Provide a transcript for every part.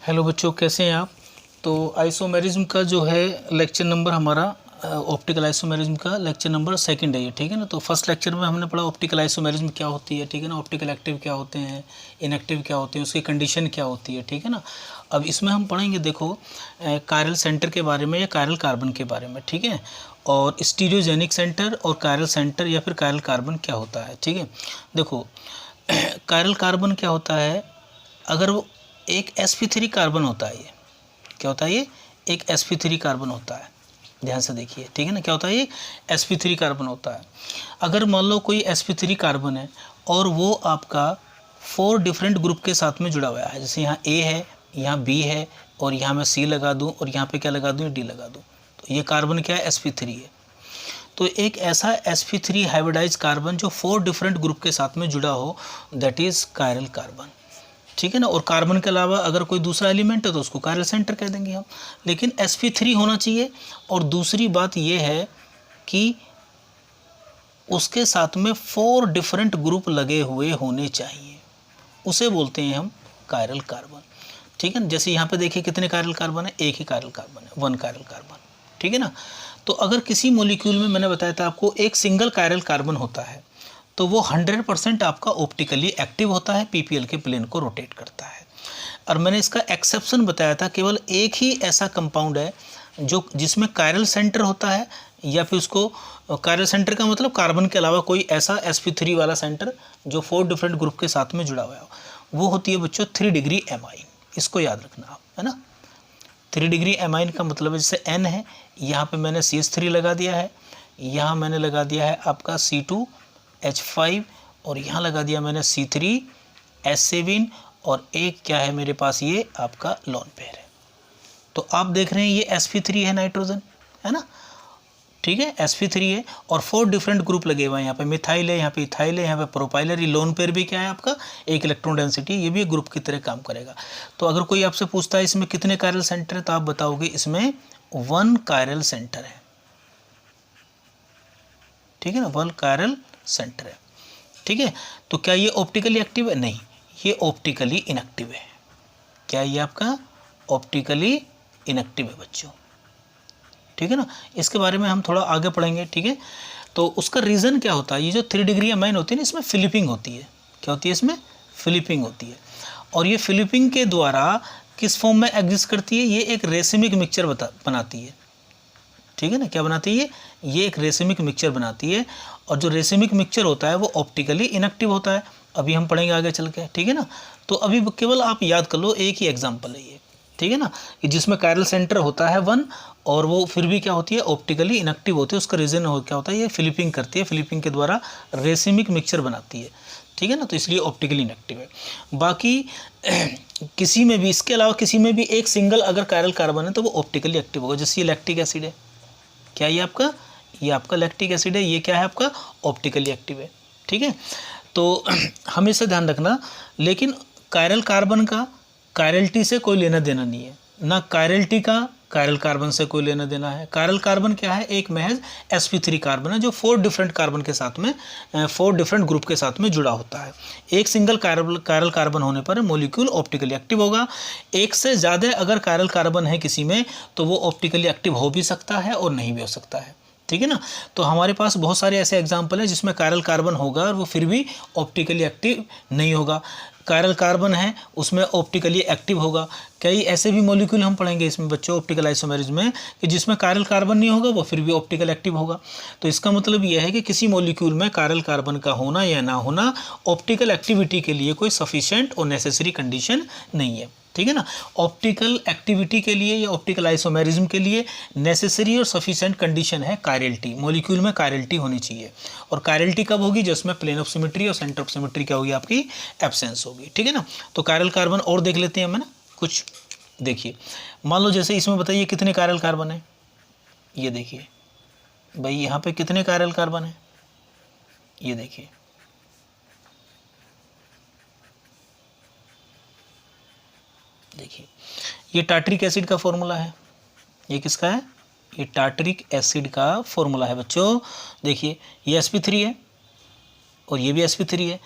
Hello बच्चों, कैसे हैं आप। तो आइसोमेरिज्म का जो है लेक्चर नंबर हमारा ऑप्टिकल आइसोमेरिज्म का लेक्चर नंबर सेकंड है ये, ठीक है ना। तो फर्स्ट लेक्चर में हमने पढ़ा ऑप्टिकल आइसोमेरिज्म क्या होती है, ठीक है ना। ऑप्टिकल एक्टिव क्या होते हैं, इनएक्टिव क्या होते हैं, उसकी कंडीशन क्या होती है, ठीक है ना। अब इसमें हम पढ़ेंगे, देखो कायरल सेंटर के बारे में या कायरल कार्बन के बारे में, ठीक है। और स्टीरियोजेनिक सेंटर और कायरल सेंटर या फिर कायरल कार्बन क्या होता है, ठीक है। देखो कायरल कार्बन क्या होता है, अगर वो एक sp3 कार्बन होता है, ये क्या होता है, ये एक sp3 कार्बन होता है। ध्यान से देखिए, ठीक है ना। क्या होता है, ये sp3 कार्बन होता है। अगर मान लो कोई sp3 कार्बन है और वो आपका 4 डिफरेंट ग्रुप के साथ में जुड़ा हुआ है, जैसे यहाँ A है, यहाँ B है और यहाँ मैं C लगा दूँ और यहाँ पे क्या लगा दूँ, D लगा दूँ, तो ये कार्बन क्या है, sp3 है। तो एक ऐसा sp3 हाइब्रिडाइज कार्बन जो 4 डिफरेंट ग्रुप के साथ में जुड़ा हो, दैट इज कायरल कार्बन, ठीक है ना। और कार्बन के अलावा अगर कोई दूसरा एलिमेंट है तो उसको कायरल सेंटर कह देंगे हम, लेकिन sp3 होना चाहिए। और दूसरी बात ये है कि उसके साथ में 4 डिफरेंट ग्रुप लगे हुए होने चाहिए, उसे बोलते हैं हम कायरल कार्बन, ठीक है ना। जैसे यहाँ पे देखिए कितने कायरल कार्बन है, एक ही कायरल कार्बन है, 1 कायरल कार्बन, ठीक है ना। तो अगर किसी मॉलिक्यूल में, मैंने बताया था आपको, एक सिंगल कायरल कार्बन होता है तो वो 100% आपका ऑप्टिकली एक्टिव होता है, पीपीएल के प्लेन को रोटेट करता है। और मैंने इसका एक्सेप्शन बताया था, केवल एक ही ऐसा कंपाउंड है जो जिसमें कायरल सेंटर होता है, या फिर उसको कायरल सेंटर का मतलब कार्बन के अलावा कोई ऐसा sp3 वाला सेंटर जो 4 डिफरेंट ग्रुप के साथ में जुड़ा हुआ है, वो होती है बच्चों 3 डिग्री एमाइन। इसको याद रखना आप, है ना। 3 डिग्री एमाइन का मतलब है, जैसे N है, यहाँ पे मैंने CH3 लगा दिया है, यहाँ मैंने लगा दिया है आपका C2H5 और यहाँ लगा दिया मैंने C3H7 और एक क्या है मेरे पास, ये आपका लोन पेयर है। तो आप देख रहे हैं ये sp3 है, नाइट्रोजन, है ना, ठीक है, sp3 है और 4 डिफरेंट ग्रुप लगे हुए हैं। यहाँ पे मिथाइल है, यहाँ पे इथाइल है, यहाँ पे प्रोपाइल है। लोन पेयर भी क्या है आपका, एक इलेक्ट्रॉन डेंसिटी, ये भी एक ग्रुप की तरह काम करेगा। तो अगर कोई आपसे पूछता है इसमें कितने कायरल सेंटर है, तो आप बताओगे इसमें 1 कायरल सेंटर है, ठीक है ना, 1 कायरल सेंटर है, ठीक है। तो क्या ये ऑप्टिकली एक्टिव है, नहीं, ये ऑप्टिकली इनएक्टिव है। क्या ये आपका ऑप्टिकली इनएक्टिव है बच्चों, ठीक है ना। इसके बारे में हम थोड़ा आगे पढ़ेंगे, ठीक है। तो उसका रीज़न क्या होता है, ये जो 3 डिग्री एमाइन होती है ना, इसमें फिलिपिंग होती है। क्या होती है, इसमें फिलिपिंग होती है। और ये फिलिपिंग के द्वारा किस फॉर्म में एग्जिस्ट करती है, ये एक रेसिमिक मिक्सचर बनाती है, ठीक है ना। क्या बनाती है, ये एक रेसिमिक मिक्सचर बनाती है। और जो रेसिमिक मिक्सचर होता है वो ऑप्टिकली इनएक्टिव होता है, अभी हम पढ़ेंगे आगे चल के, ठीक है ना। तो अभी केवल आप याद कर लो, एक ही एग्जाम्पल है ये, ठीक है ना, कि जिसमें कायरल सेंटर होता है 1 और वो फिर भी क्या होती है, ऑप्टिकली इनएक्टिव होती है। उसका रीज़न क्या होता है, ये फिलिपिंग करती है, फिलिपिंग के द्वारा रेसिमिक मिक्सचर बनाती है, ठीक है ना। तो इसलिए ऑप्टिकली इनएक्टिव है। बाकी किसी में भी, इसके अलावा किसी में भी एक सिंगल अगर कायरल कार्बन है तो वो ऑप्टिकली एक्टिव होगा। जैसे ये लैक्टिक एसिड है, क्या ये आपका लैक्टिक एसिड है, ये क्या है आपका ऑप्टिकली एक्टिव है, ठीक है। तो हमेशा ध्यान रखना, लेकिन कायरल कार्बन का कायरलिटी से कोई लेना देना नहीं है, ना कायरलिटी का कायरल कार्बन से कोई लेना देना है। कायरल कार्बन क्या है, एक महज sp3 कार्बन है जो 4 डिफरेंट कार्बन के साथ में 4 डिफरेंट ग्रुप के साथ में जुड़ा होता है। एक सिंगल कायरल कार्बन होने पर मॉलिक्यूल ऑप्टिकली एक्टिव होगा। एक से ज़्यादा अगर कायरल कार्बन है किसी में तो वो ऑप्टिकली एक्टिव हो भी सकता है और नहीं भी हो सकता है, ठीक है ना। तो हमारे पास बहुत सारे ऐसे एग्जाम्पल हैं जिसमें कायरल कार्बन होगा और वो फिर भी ऑप्टिकली एक्टिव नहीं होगा। कायरल कार्बन है उसमें ऑप्टिकली एक्टिव होगा। कई ऐसे भी मॉलिक्यूल हम पढ़ेंगे इसमें बच्चों ऑप्टिकल आइसोमेरिज्म में, कि जिसमें कायरल कार्बन नहीं होगा वो फिर भी ऑप्टिकल एक्टिव होगा। तो इसका मतलब यह है कि किसी मॉलिक्यूल में कायरल कार्बन का होना या ना होना ऑप्टिकल एक्टिविटी के लिए कोई सफिशिएंट और नेसेसरी कंडीशन नहीं है, ठीक है ना। ऑप्टिकल एक्टिविटी के लिए या ऑप्टिकल आइसोमेरिज्म के लिए नेसेसरी और सफिशिएंट कंडीशन है कायरलिटी। मॉलिक्यूल में कायरलिटी होनी चाहिए। और कायरलिटी कब होगी, जिसमें प्लेन ऑफ सिमेट्री और सेंटर ऑफ सिमेट्री क्या होगी, आपकी एब्सेंस होगी, ठीक है ना। तो कायरल कार्बन और देख लेते हैं हम, है ना। कुछ देखिए, मान लो जैसे इसमें बताइए कितने कायरल कार्बन है, ये देखिए भाई यहाँ पे कितने कायरल कार्बन है, ये देखिए, ये टार्टरिक एसिड का फॉर्मूला है। ये किसका है, ये टार्टरिक एसिड का फॉर्मूला है बच्चों। देखिए ये sp3 है और ये भी sp3 है।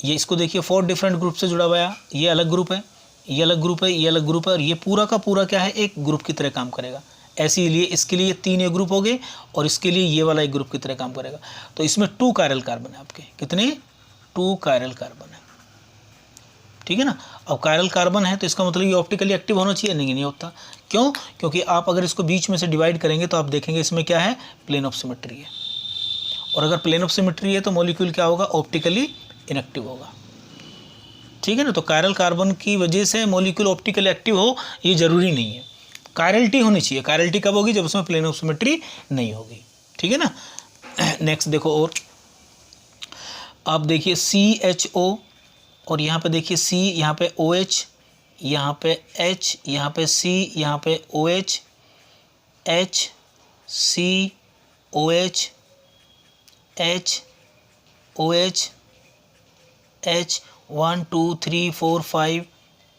ये इसको देखिए 4 डिफरेंट ग्रुप से जुड़ा हुआ है, ये अलग ग्रुप है, ये अलग ग्रुप है, ये अलग ग्रुप है, और ये पूरा का पूरा क्या है, एक ग्रुप की तरह काम करेगा। ऐसे लिए इसके लिए 3 ये ग्रुप हो गए और इसके लिए ये वाला एक ग्रुप की तरह काम करेगा। तो इसमें 2 कायरल कार्बन है आपके, कितने, 2 कायरल कार्बन है, ठीक है ना। अब कायरल कार्बन है तो इसका मतलब ये ऑप्टिकली एक्टिव होना चाहिए, नहीं होता। क्यों, क्योंकि आप अगर इसको बीच में से डिवाइड करेंगे तो आप देखेंगे इसमें क्या है, प्लेन ऑफ सिमेट्री है, और अगर प्लेन ऑफ सिमेट्री है तो मॉलिक्यूल क्या होगा, ऑप्टिकली इनएक्टिव होगा, ठीक है ना। तो कायरल कार्बन की वजह से मॉलिक्यूल ऑप्टिकली एक्टिव हो ये जरूरी नहीं है, कायरलिटी होनी चाहिए। कायरलिटी कब होगी, जब उसमें प्लेन ऑफ सिमेट्री नहीं होगी, ठीक है ना। नेक्स्ट देखो, और आप देखिए CHO, और यहाँ पे देखिए C, यहाँ पे OH, यहाँ पे H, यहाँ पे C, यहाँ पे OH, H, C, OH, H, OH, H, 1 2 3 4 5,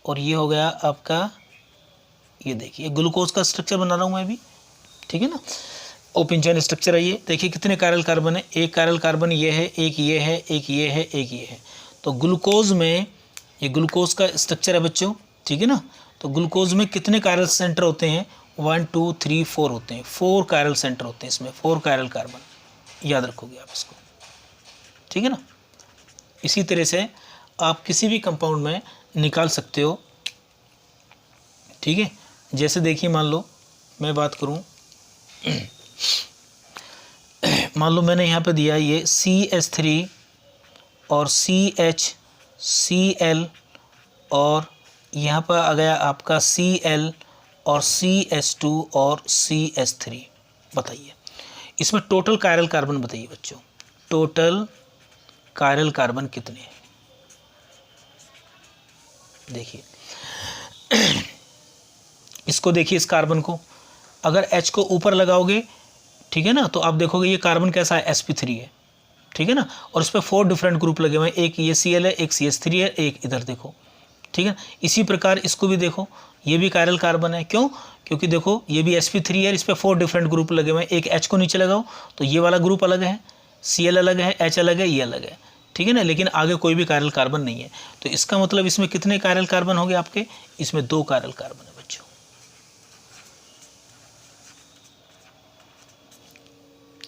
और ये हो गया आपका, ये देखिए ग्लूकोज का स्ट्रक्चर बना रहा हूँ मैं अभी, ठीक है ना। ओपन चेन स्ट्रक्चर है ये, देखिए कितने कायरल कार्बन है, एक कायरल कार्बन ये है, एक ये है, एक ये है, एक ये है। तो ग्लूकोज में, ये ग्लूकोज का स्ट्रक्चर है बच्चों, ठीक है ना। तो ग्लूकोज में कितने कायरल सेंटर होते हैं, 1 2 3 4 होते हैं, 4 कायरल सेंटर होते हैं इसमें, 4 कायरल कार्बन, याद रखोगे आप इसको, ठीक है ना। इसी तरह से आप किसी भी कंपाउंड में निकाल सकते हो, ठीक है। जैसे देखिए मान लो मैं बात करूं, मान लो मैंने यहाँ पे दिया ये CH3 और CHCl, और यहाँ पर आ गया आपका Cl और CH2 और CH3। बताइए इसमें टोटल कायरल कार्बन बताइए बच्चों, टोटल कायरल कार्बन कितने हैं। देखिए इसको देखिए, इस कार्बन को अगर H को ऊपर लगाओगे, ठीक है ना, तो आप देखोगे ये कार्बन कैसा है, sp3 है, ठीक है ना। और इस पर 4 डिफरेंट ग्रुप लगे हुए हैं, एक ये Cl है, एक CH3 है, एक इधर देखो, ठीक है। इसी प्रकार इसको भी देखो, ये भी कायरल कार्बन है, क्यों, क्योंकि देखो ये भी sp3 है, इस पर 4 डिफरेंट ग्रुप लगे हुए हैं। एक H को नीचे लगाओ तो ये वाला ग्रुप अलग है, Cl अलग है, H अलग है, ये अलग है, ठीक है ना, लेकिन आगे कोई भी कायरल कार्बन नहीं है। तो इसका मतलब इसमें कितने कायरल कार्बन हो गए आपके, इसमें 2 कायरल कार्बन है बच्चों,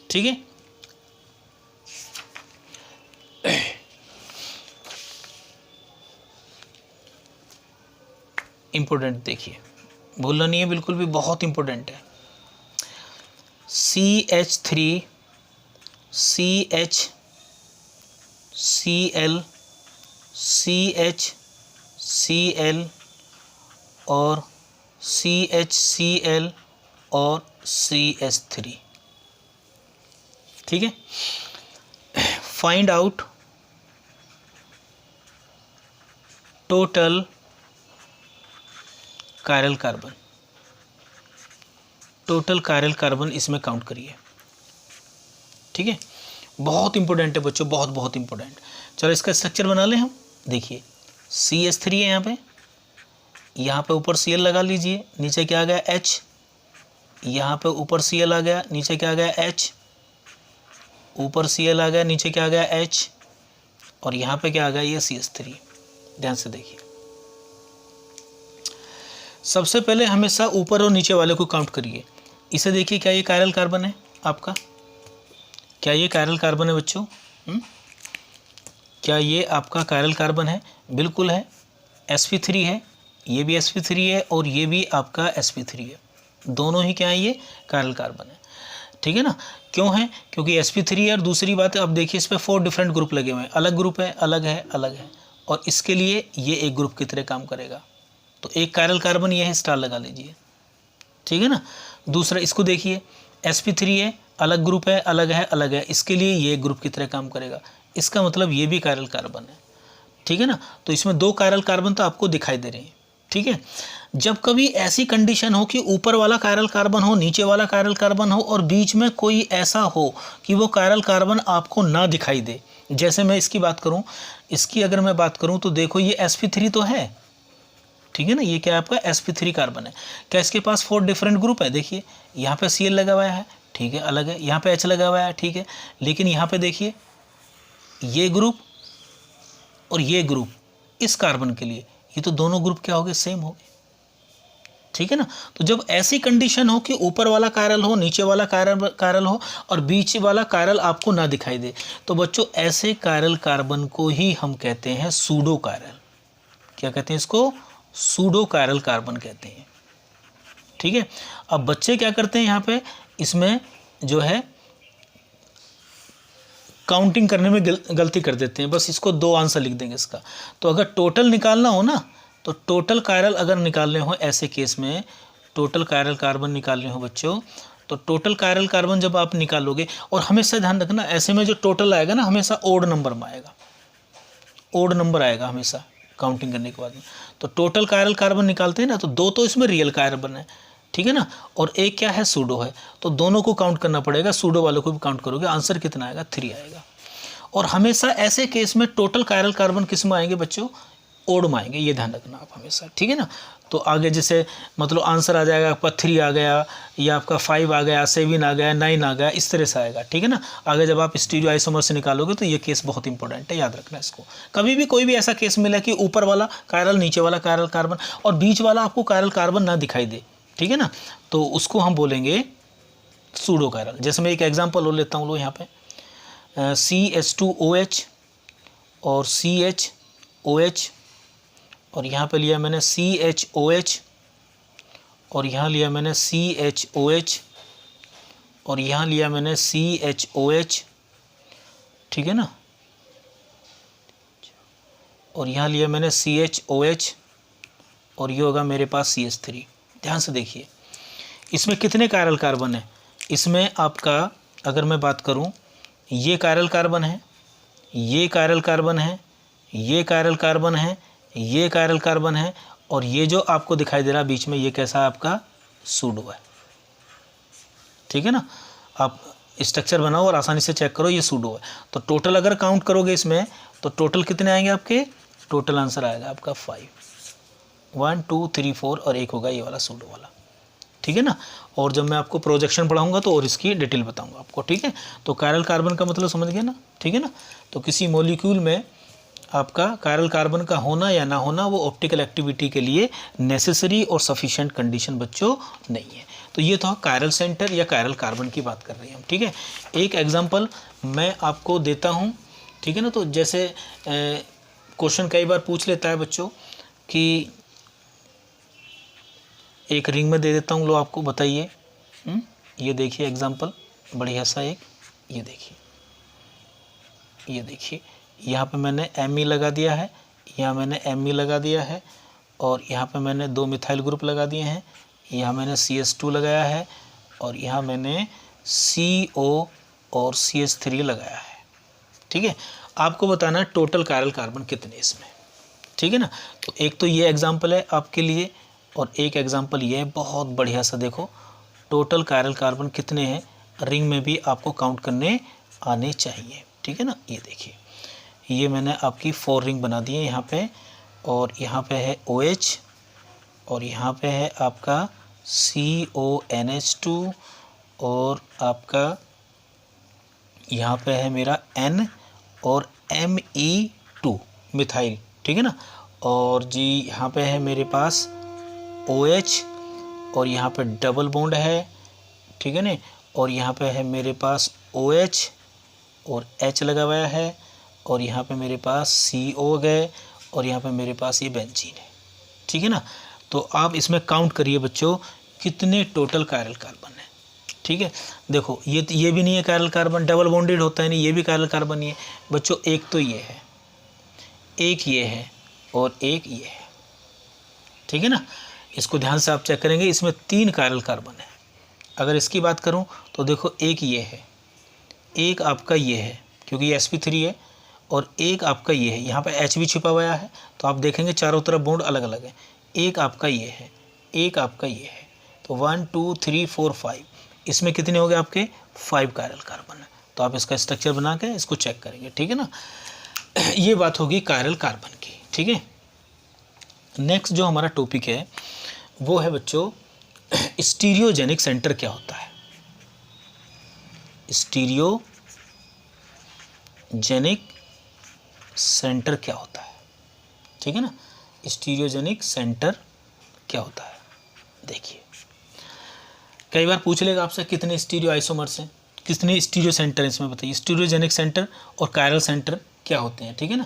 ठीक है। इंपॉर्टेंट देखिए, भूलना नहीं है बिल्कुल भी, बहुत इंपॉर्टेंट है। CH3, CH, Cl, CH, Cl और CHCl और CH3, ठीक है। Find out total chiral carbon, total chiral carbon इसमें काउंट करिए, ठीक है। बहुत इंपॉर्टेंट है बच्चों, बहुत बहुत इंपॉर्टेंट। चलो इसका स्ट्रक्चर बना लें हम। देखिए CH3 है, यहाँ पे ऊपर Cl लगा लीजिए, नीचे क्या आ गया H, यहाँ पे ऊपर Cl आ गया, नीचे क्या आ गया H, ऊपर Cl आ गया, नीचे क्या आ गया H, और यहाँ पे क्या आ गया ये CH3। ध्यान से देखिए, सबसे पहले हमेशा ऊपर और नीचे वाले को काउंट करिए। इसे देखिए, क्या ये कायरल कार्बन है आपका, क्या ये कायरल कार्बन है बच्चों, क्या ये आपका कायरल कार्बन है, बिल्कुल है। sp3 है, ये भी sp3 है और ये भी आपका sp3 है, दोनों ही क्या है, ये कायरल कार्बन है, ठीक है ना। क्यों है, क्योंकि sp3 है, और दूसरी बात है अब देखिए इस पर 4 डिफरेंट ग्रुप लगे हुए हैं, अलग ग्रुप है, अलग है, अलग है, और इसके लिए ये एक ग्रुप की तरह काम करेगा। तो एक कायरल कार्बन ये है, स्टार लगा लीजिए, ठीक है ना। दूसरा इसको देखिए, sp3 है, अलग ग्रुप है, अलग है, अलग है, इसके लिए ये ग्रुप की तरह काम करेगा, इसका मतलब ये भी कायरल कार्बन है, ठीक है ना। तो इसमें 2 कायरल कार्बन तो आपको दिखाई दे रहे हैं, ठीक है। जब कभी ऐसी कंडीशन हो कि ऊपर वाला कायरल कार्बन हो, नीचे वाला कायरल कार्बन हो, और बीच में कोई ऐसा हो कि वो कायरल कार्बन आपको ना दिखाई दे, जैसे मैं इसकी बात करूं, इसकी अगर मैं बात करूं तो देखो ये sp3 तो है, ठीक है ना, ये क्या है आपका sp3 कार्बन है। क्या इसके पास 4 डिफरेंट ग्रुप है, देखिए यहाँ पे Cl लगा हुआ है, ठीक है, अलग है, यहाँ पे H लगा हुआ है, ठीक है, लेकिन यहाँ पे देखिए ये ग्रुप और ये ग्रुप इस कार्बन के लिए ये तो दोनों ग्रुप क्या हो गए, सेम हो गए, ठीक है ना। तो जब ऐसी कंडीशन हो कि ऊपर वाला कायरल हो, नीचे वाला कायरल हो और बीच वाला कायरल आपको ना दिखाई दे, तो बच्चों ऐसे कायरल कार्बन को ही हम कहते हैं सूडो कायरल। क्या कहते हैं इसको, सूडो कायरल कार्बन कहते हैं, ठीक है। अब बच्चे क्या करते हैं यहाँ पे, इसमें जो है काउंटिंग करने में गलती कर देते हैं, बस इसको 2 आंसर लिख देंगे इसका। तो अगर टोटल निकालना हो ना, तो टोटल कायरल अगर निकालने हो ऐसे केस में, टोटल कायरल कार्बन निकालने हो बच्चों, तो टोटल कायरल कार्बन जब आप निकालोगे, और हमेशा ध्यान रखना ऐसे में जो टोटल आएगा ना हमेशा ओड नंबर में आएगा, ओड नंबर आएगा हमेशा काउंटिंग करने के बाद में। तो टोटल कायरल कार्बन निकालते हैं ना, तो 2 तो इसमें रियल कार्बन है, ठीक है ना, और एक क्या है, सूडो है, तो दोनों को काउंट करना पड़ेगा, सूडो वालों को भी काउंट करोगे, आंसर कितना आएगा, 3 आएगा। और हमेशा ऐसे केस में टोटल कायरल कार्बन किस में आएंगे बच्चों, ओड में आएंगे, ये ध्यान रखना आप हमेशा, ठीक है ना। तो आगे जैसे मतलब आंसर आ जाएगा आपका 3 आ गया, या आपका 5 आ गया, 7 आ गया, 9 आ गया, इस तरह से आएगा, ठीक है ना। आगे जब आप स्टीरियो आइसोमर से निकालोगे तो ये केस बहुत इंपॉर्टेंट है, याद रखना इसको। कभी भी कोई भी ऐसा केस मिला कि ऊपर वाला कायरल, नीचे वाला कायरल कार्बन और बीच वाला आपको कायरल कार्बन ना दिखाई दे, ठीक है ना, तो उसको हम बोलेंगे सूडो कायरल। जैसे मैं एक एग्जाम्पल और लेता हूँ, लो यहाँ पे CH2OH और CHOH, और यहाँ पे लिया मैंने CHOH, और यहाँ लिया मैंने CHOH, और यहाँ लिया मैंने CHOH, ठीक है ना, और यहाँ लिया मैंने CHOH, और ये होगा मेरे पास CH3। ध्यान से देखिए इसमें कितने कायरल कार्बन है, इसमें आपका अगर मैं बात करूँ, ये कायरल कार्बन है, ये कायरल कार्बन है, ये कायरल कार्बन है, ये कायरल कार्बन है, और ये जो आपको दिखाई दे रहा है बीच में, ये कैसा है आपका, सूडो है, ठीक है ना। आप स्ट्रक्चर बनाओ और आसानी से चेक करो, ये सूडो है। तो टोटल अगर काउंट करोगे इसमें, तो टोटल कितने आएंगे आपके, टोटल आंसर आएगा आपका 5, 1 2 3 4, और एक होगा ये वाला सूडो वाला, ठीक है ना। और जब मैं आपको प्रोजेक्शन पढ़ाऊंगा तो और इसकी डिटेल बताऊंगा आपको, ठीक है। तो कायरल कार्बन का मतलब समझ गए ना, ठीक है ना। तो किसी मॉलिक्यूल में आपका कायरल कार्बन का होना या ना होना वो ऑप्टिकल एक्टिविटी के लिए नेसेसरी और सफिशिएंट कंडीशन बच्चों नहीं है। तो ये तो कायरल सेंटर या कायरल कार्बन की बात कर रहे हैं हम, ठीक है। एक एग्जांपल मैं आपको देता हूँ, ठीक है ना। तो जैसे क्वेश्चन कई बार पूछ लेता है बच्चों कि एक रिंग में दे देता हूँ, लो आपको बताइए, ये देखिए एग्जांपल बढ़िया सा एक, ये देखिए यहाँ पे मैंने Me लगा दिया है, यहाँ मैंने Me लगा दिया है, और यहाँ पे मैंने 2 मिथाइल ग्रुप लगा दिए हैं, यहाँ मैंने CH2 लगाया है, और यहाँ मैंने CO और CH3 लगाया है, ठीक है। आपको बताना है टोटल कायरल कार्बन कितने इसमें, ठीक है ना। तो एक तो ये एग्जाम्पल है आपके लिए, और एक एग्जाम्पल ये है, बहुत बढ़िया सा देखो टोटल कायरल कार्बन कितने हैं, रिंग में भी आपको काउंट करने आने चाहिए, ठीक है ना। ये देखिए ये मैंने आपकी 4 रिंग बना दी है यहाँ पे, और यहाँ पे है OH, और यहाँ पे है आपका CONH2, और आपका यहाँ पे है मेरा N और Me2 मिथाइल, ठीक है ना। और जी यहाँ पे है मेरे पास OH, और यहाँ पे डबल बॉन्ड है, ठीक है ना, और यहाँ पे है मेरे पास OH और H लगा हुआ है, और यहाँ पे मेरे पास CO गए, और यहाँ पे मेरे पास ये बेंजीन है, ठीक है ना। तो आप इसमें काउंट करिए बच्चों कितने टोटल कायरल कार्बन है, ठीक है। देखो ये भी नहीं है कायरल कार्बन, डबल बॉन्डेड होता है नहीं, ये भी कायरल कार्बन नहीं है बच्चों। एक तो ये है, एक ये है, और एक ये है, ठीक है ना। इसको ध्यान से आप चेक करेंगे, इसमें 3 कायरल कार्बन है। अगर इसकी बात करूं तो देखो एक ये है, एक आपका ये है क्योंकि ये sp3 है, और एक आपका ये है, यहाँ पे H भी छिपा हुआ है, तो आप देखेंगे चारों तरफ बॉन्ड अलग अलग है। एक आपका ये है, एक आपका ये है, तो 1 2 3 4 5, इसमें कितने हो गए आपके 5 कायरल कार्बन है। तो आप इसका स्ट्रक्चर बना के इसको चेक करेंगे, ठीक है ना। ये बात होगी कायरल कार्बन की, ठीक है। नेक्स्ट जो हमारा टॉपिक है वो है बच्चों स्टीरियोजेनिक सेंटर क्या होता है। स्टीरियोजेनिक सेंटर क्या होता है, ठीक है ना। स्टीरियोजेनिक सेंटर क्या होता है। देखिए कई बार पूछ लेगा आपसे कितने स्टीरियो आइसोमर्स हैं, कितने स्टीरियो सेंटर हैं इसमें बताइए। स्टीरियोजेनिक सेंटर और कायरल सेंटर क्या होते हैं, ठीक है ना।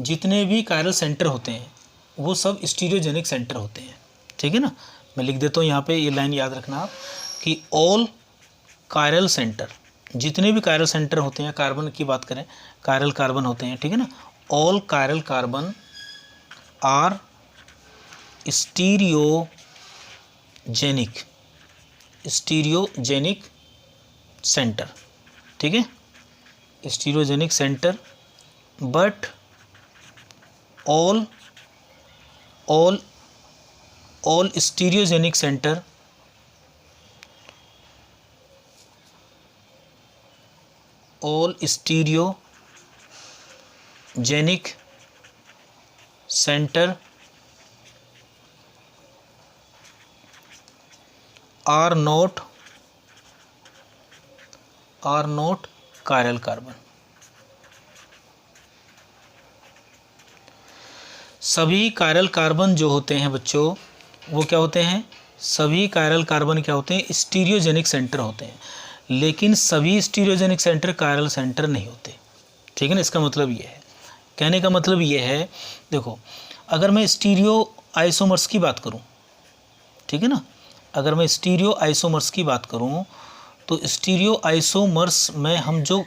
जितने भी कायरल सेंटर होते हैं वो सब स्टीरियोजेनिक सेंटर होते हैं, ठीक है ना। मैं लिख देता हूँ यहाँ पे, ये लाइन याद रखना आप कि ऑल कायरल सेंटर, जितने भी कायरल सेंटर होते हैं, कार्बन की बात करें, कायरल कार्बन होते हैं, ठीक है ना। All chiral carbon are stereogenic centre, ठीक है, stereogenic centre. But all stereogenic centre all stereogenic centre are not chiral carbon. सभी कायरल कार्बन जो होते हैं बच्चों वो क्या होते हैं, सभी कायरल कार्बन क्या होते हैं, स्टीरियोजेनिक सेंटर होते हैं। लेकिन सभी स्टीरियोजेनिक सेंटर कायरल सेंटर नहीं होते, ठीक है ना। इसका मतलब ये है, कहने का मतलब ये है, देखो अगर मैं स्टीरियो आइसोमर्स की बात करूं, ठीक है ना, अगर मैं स्टीरियो आइसोमर्स की बात करूं तो स्टीरियो आइसोमर्स में हम जो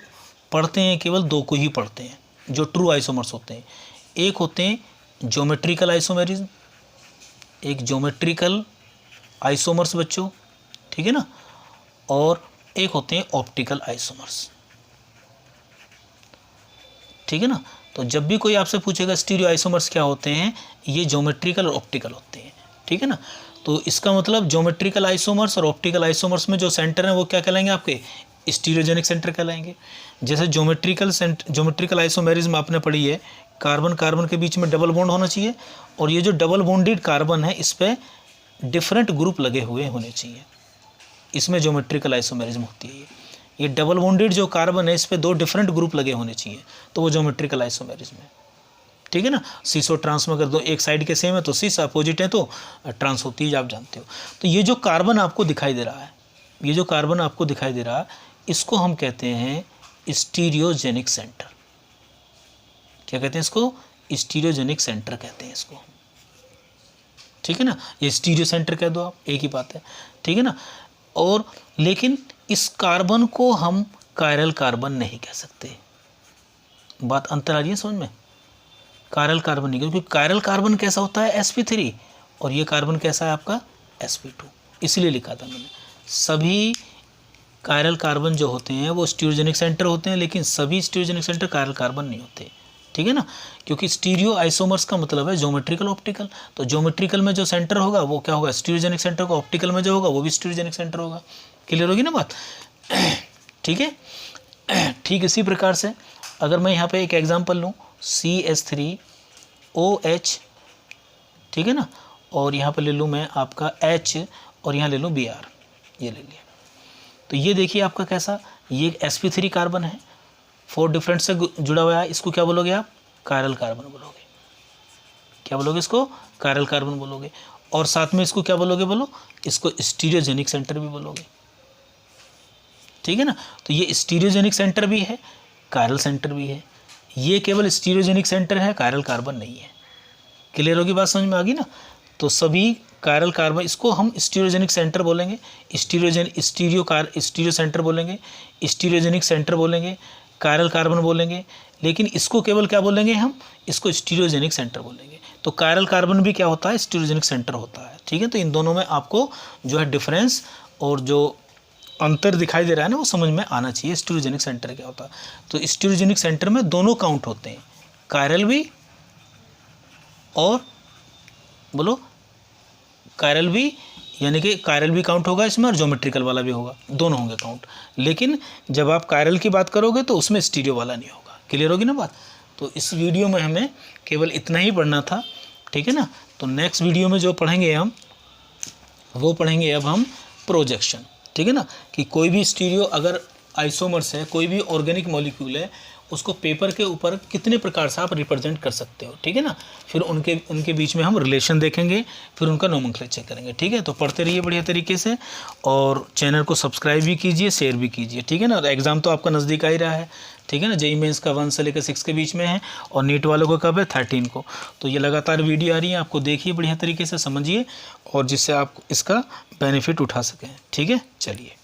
पढ़ते हैं केवल दो को ही पढ़ते हैं जो ट्रू आइसोमर्स होते हैं। एक होते हैं ज्योमेट्रिकल आइसोमेरिज्म, एक ज्योमेट्रिकल आइसोमर्स बच्चों, ठीक है ना, और एक होते हैं ऑप्टिकल आइसोमर्स, ठीक है ना। तो जब भी कोई आपसे पूछेगा स्टीरियो आइसोमर्स क्या होते हैं, ये ज्योमेट्रिकल और ऑप्टिकल होते हैं, ठीक है ना। तो इसका मतलब ज्योमेट्रिकल आइसोमर्स और ऑप्टिकल आइसोमर्स में जो सेंटर हैं वो क्या कहलाएंगे, आपके स्टीरियोजेनिक सेंटर कहलाएंगे। जैसे ज्योमेट्रिकल आइसोमेरिज्म आपने पढ़ी है, कार्बन कार्बन के बीच में डबल बॉन्ड होना चाहिए और ये जो डबल बॉन्डेड कार्बन है इस पर डिफरेंट ग्रुप लगे हुए होने चाहिए, इसमें ज्योमेट्रिकल आइसोमेरिज्म होती है। ये डबल बॉन्डेड जो कार्बन है इस पर दो डिफरेंट ग्रुप लगे होने चाहिए तो वो ज्योमेट्रिकल आइसोमेरिज्म है, ठीक है ना। सीसो ट्रांस में अगर दो एक साइड के सेम है तो सीस अपोजिट है तो ट्रांस होती है, आप जानते हो। तो ये जो कार्बन आपको दिखाई दे रहा है, ये जो कार्बन आपको दिखाई दे रहा है, इसको हम कहते हैं स्टीरियोजेनिक सेंटर। क्या कहते हैं इसको, स्टीरियोजेनिक सेंटर कहते हैं इसको, ठीक है ना। ये स्टीरियो सेंटर कह दो आप, एक ही बात है, ठीक है ना। और लेकिन इस कार्बन को हम कायरल कार्बन नहीं कह सकते, बात अंतर आ रही है समझ में। कायरल कार्बन नहीं, क्योंकि कायरल कार्बन कैसा होता है sp3 और ये कार्बन कैसा है आपका sp2, इसलिए लिखा था मैंने। सभी कायरल कार्बन जो होते हैं वो स्टीरियोजेनिक सेंटर होते हैं, लेकिन सभी स्टीरियोजेनिक सेंटर कायरल कार्बन नहीं होते, ठीक है ना। क्योंकि स्टीरियो आइसोमर्स का मतलब है ज्योमेट्रिकल ऑप्टिकल, तो ज्योमेट्रिकल में जो सेंटर होगा वो क्या होगा, स्टीरियोजेनिक सेंटर होगा, ऑप्टिकल में जो होगा वो भी स्टीरियोजेनिक सेंटर होगा। क्लियर होगी ना बात, ठीक है। ठीक इसी प्रकार से अगर मैं यहाँ पे एक एग्जांपल लूँ CH3OH, ठीक है ना, और यहाँ पे ले लूँ मैं आपका H और यहाँ ले लूँ Br, ये ले लिया। तो ये देखिए आपका कैसा, ये एक sp3 कार्बन है, 4 डिफरेंट से जुड़ा हुआ है, इसको क्या बोलोगे आप, कायरल कार्बन बोलोगे। क्या बोलोगे इसको, कायरल कार्बन बोलोगे। और साथ में इसको क्या बोलोगे, बोलो इसको स्टीरियोजेनिक सेंटर भी बोलोगे, ठीक है ना। तो ये स्टीरियोजेनिक सेंटर भी है, कायरल सेंटर भी है। ये केवल स्टीरियोजेनिक सेंटर है, कायरल कार्बन नहीं है। क्लियर होगी बात, समझ में आ गई ना। तो सभी कायरल कार्बन, इसको हम स्टीरियोजेनिक सेंटर बोलेंगे, स्टीरियो सेंटर बोलेंगे, स्टीरियोजेनिक सेंटर बोलेंगे, कायरल कार्बन बोलेंगे, लेकिन इसको केवल क्या बोलेंगे हम, इसको स्टीरियोजेनिक सेंटर बोलेंगे। तो कायरल कार्बन भी क्या होता है, स्टीरियोजेनिक सेंटर होता है, ठीक है। तो इन दोनों में आपको जो है डिफरेंस और जो अंतर दिखाई दे रहा है ना वो समझ में आना चाहिए, स्टीरियोजेनिक सेंटर क्या होता है। तो स्टीरियोजेनिक सेंटर में दोनों काउंट होते हैं, कायरल भी और बोलो कायरल भी, यानी कि कायरल भी काउंट होगा इसमें और ज्योमेट्रिकल वाला भी होगा, दोनों होंगे काउंट। लेकिन जब आप कायरल की बात करोगे तो उसमें स्टीरियो वाला नहीं होगा। क्लियर होगी ना बात। तो इस वीडियो में हमें केवल इतना ही पढ़ना था, ठीक है ना। तो नेक्स्ट वीडियो में जो पढ़ेंगे हम, वो पढ़ेंगे अब हम प्रोजेक्शन, ठीक है ना। कि कोई भी स्टीरियो अगर आइसोमर्स है, कोई भी ऑर्गेनिक मॉलिक्यूल है, उसको पेपर के ऊपर कितने प्रकार से आप रिप्रेजेंट कर सकते हो, ठीक है ना। फिर उनके बीच में हम रिलेशन देखेंगे, फिर उनका नोमेनक्लेचर करेंगे, ठीक है। तो पढ़ते रहिए बढ़िया तरीके से, और चैनल को सब्सक्राइब भी कीजिए, शेयर भी कीजिए, ठीक है ना। और एग्ज़ाम तो आपका नज़दीक आ ही रहा है, ठीक है ना। जेईई मेंस का 1 से लेकर 6 के बीच में है, और नीट वालों को कब है 13 को। तो ये लगातार वीडियो आ रही है, आपको देखिए बढ़िया तरीके से समझिए, और जिससे आप इसका बेनिफिट उठा सकें, ठीक है। चलिए।